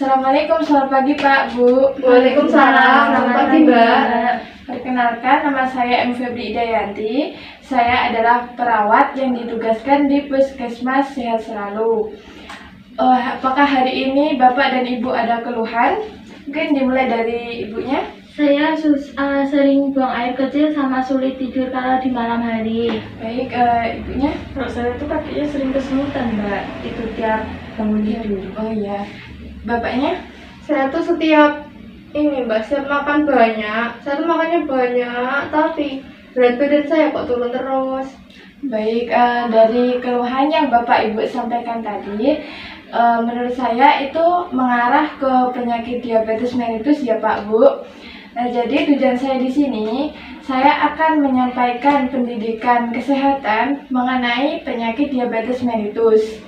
Assalamualaikum, selamat pagi Pak, Bu. Waalaikumsalam, selamat pagi Mbak. Perkenalkan, nama saya M. Febri Idayanti. Saya adalah perawat yang ditugaskan di Puskesmas Sehat Selalu. Apakah hari ini Bapak dan Ibu ada keluhan? Mungkin dimulai dari ibunya. Saya sering buang air kecil sama sulit tidur kalau di malam hari. Baik, ibunya. Kalau saya tuh kakinya sering kesemutan, Mbak. Itu tiap bangun tidur. Oh iya. Bapaknya? Saya tuh setiap makan banyak. Saya tuh makannya banyak, tapi berat badan saya kok turun terus. Baik, dari keluhan yang Bapak Ibu sampaikan tadi, menurut saya itu mengarah ke penyakit diabetes mellitus ya Pak Bu. Nah, jadi tujuan saya di sini, saya akan menyampaikan pendidikan kesehatan mengenai penyakit diabetes mellitus.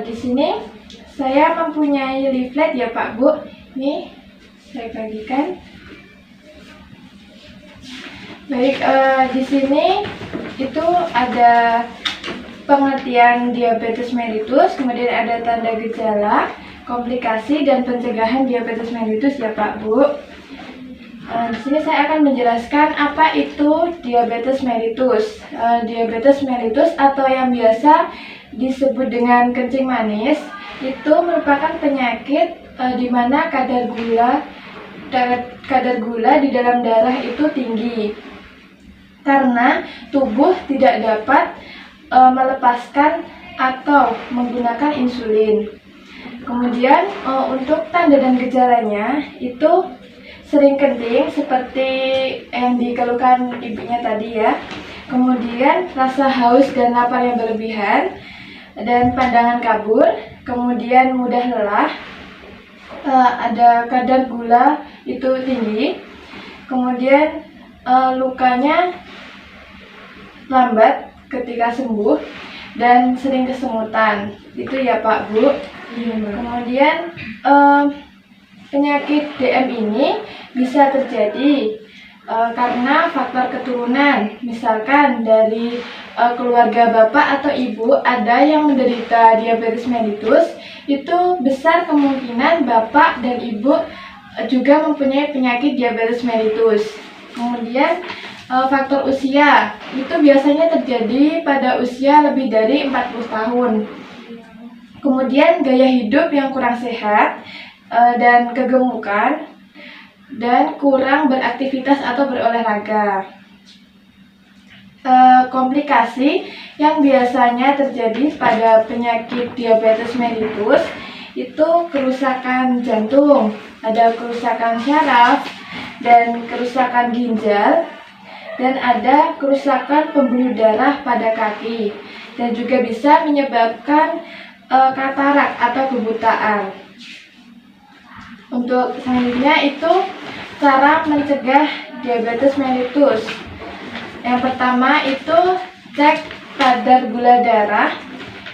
Di sini saya mempunyai leaflet ya Pak Bu. Nih, saya bagikan. Baik, di sini itu ada pengertian diabetes mellitus, kemudian ada tanda gejala, komplikasi, dan pencegahan diabetes mellitus ya Pak Bu. Di sini saya akan menjelaskan apa itu diabetes mellitus. Diabetes mellitus atau yang biasa disebut dengan kencing manis itu merupakan penyakit di mana kadar gula di dalam darah itu tinggi karena tubuh tidak dapat melepaskan atau menggunakan insulin. Kemudian untuk tanda dan gejalanya itu sering kencing seperti yang dikeluhkan ibunya tadi ya. Kemudian rasa haus dan lapar yang berlebihan dan pandangan kabur, kemudian mudah lelah, ada kadar gula itu tinggi, kemudian lukanya lambat ketika sembuh dan sering kesemutan. Itu ya Pak Bu. Kemudian penyakit DM ini bisa terjadi karena faktor keturunan, misalkan dari keluarga bapak atau ibu ada yang menderita diabetes mellitus, itu besar kemungkinan bapak dan ibu juga mempunyai penyakit diabetes mellitus. Kemudian faktor usia, itu biasanya terjadi pada usia lebih dari 40 tahun. Kemudian gaya hidup yang kurang sehat dan kegemukan, dan kurang beraktivitas atau berolahraga. Komplikasi yang biasanya terjadi pada penyakit diabetes mellitus itu kerusakan jantung, ada kerusakan syaraf dan kerusakan ginjal, dan ada kerusakan pembuluh darah pada kaki, dan juga bisa menyebabkan katarak atau kebutaan. Untuk selanjutnya itu cara mencegah diabetes mellitus. Yang pertama itu cek kadar gula darah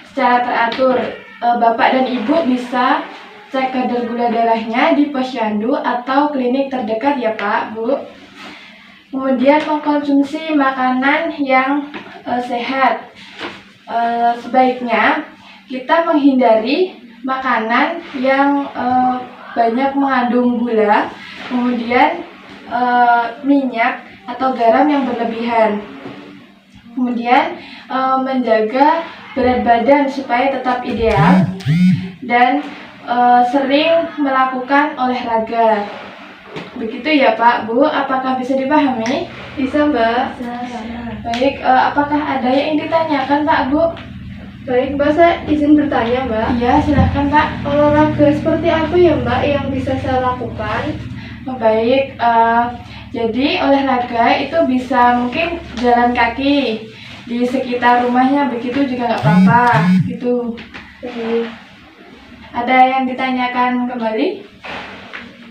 secara teratur. Bapak dan Ibu bisa cek kadar gula darahnya di posyandu atau klinik terdekat ya Pak, Bu. Kemudian mengkonsumsi makanan yang sehat. Sebaiknya kita menghindari makanan yang banyak mengandung gula, kemudian minyak atau garam yang berlebihan. Kemudian menjaga berat badan supaya tetap ideal dan sering melakukan olahraga. Begitu ya Pak, Bu, apakah bisa dipahami? Bisa Mbak? Baik, apakah ada yang ditanyakan Pak, Bu? Baik Mbak, saya izin bertanya Mbak. Iya, silahkan Pak. Olahraga seperti apa ya Mbak yang bisa saya lakukan? Baik, jadi olahraga itu bisa mungkin jalan kaki di sekitar rumahnya, begitu juga nggak apa-apa. Gitu. Ada yang ditanyakan kembali?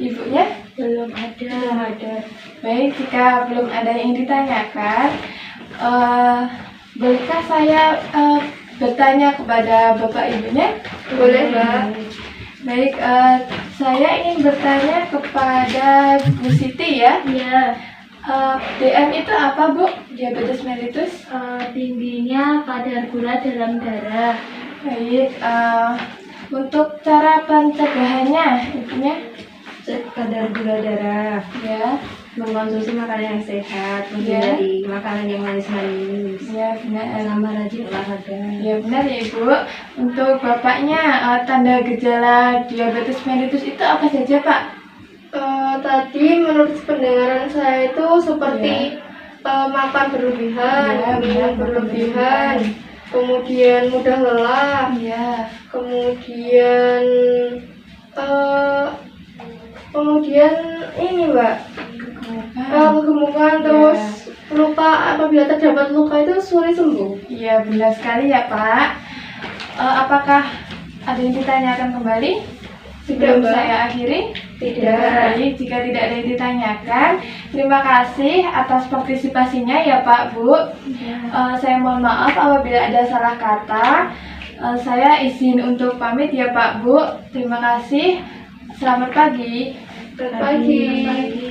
Ibunya? Belum ada. Baik, jika belum ada yang ditanyakan, bolehkah saya bertanya kepada Bapak Ibunya? Boleh Mbak. Baik, saya ingin bertanya kepada Bu Siti ya. Iya. DM itu apa Bu? Diabetes mellitus? Tingginya kadar gula dalam darah. Baik, Untuk cara pencegahannya, intinya Cek kadar gula darah, ya, mengkonsumsi makanan yang sehat, Iya. menghindari makanan yang manis-manis, ya benar. sama rajin olahraga. Ya benar ya Ibu. Untuk Bapaknya tanda gejala diabetes mellitus itu apa saja Pak? Tadi menurut pendengaran saya itu seperti makan berlebihan, Iya, benar, minum makan berlebihan, kemudian mudah lelah, Iya. kemudian kemudian ini Mbak, kegemukan, terus luka, apabila terdapat luka itu sulit sembuh. Iya benar sekali ya Pak. Apakah ada yang ditanyakan kembali? Sebelum Mbak. saya akhiri? Tidak. Baik, jika tidak ada yang ditanyakan, terima kasih atas partisipasinya ya Pak Bu. Saya mohon maaf apabila ada salah kata. Saya izin untuk pamit ya Pak Bu. Terima kasih. Selamat pagi. Selamat pagi.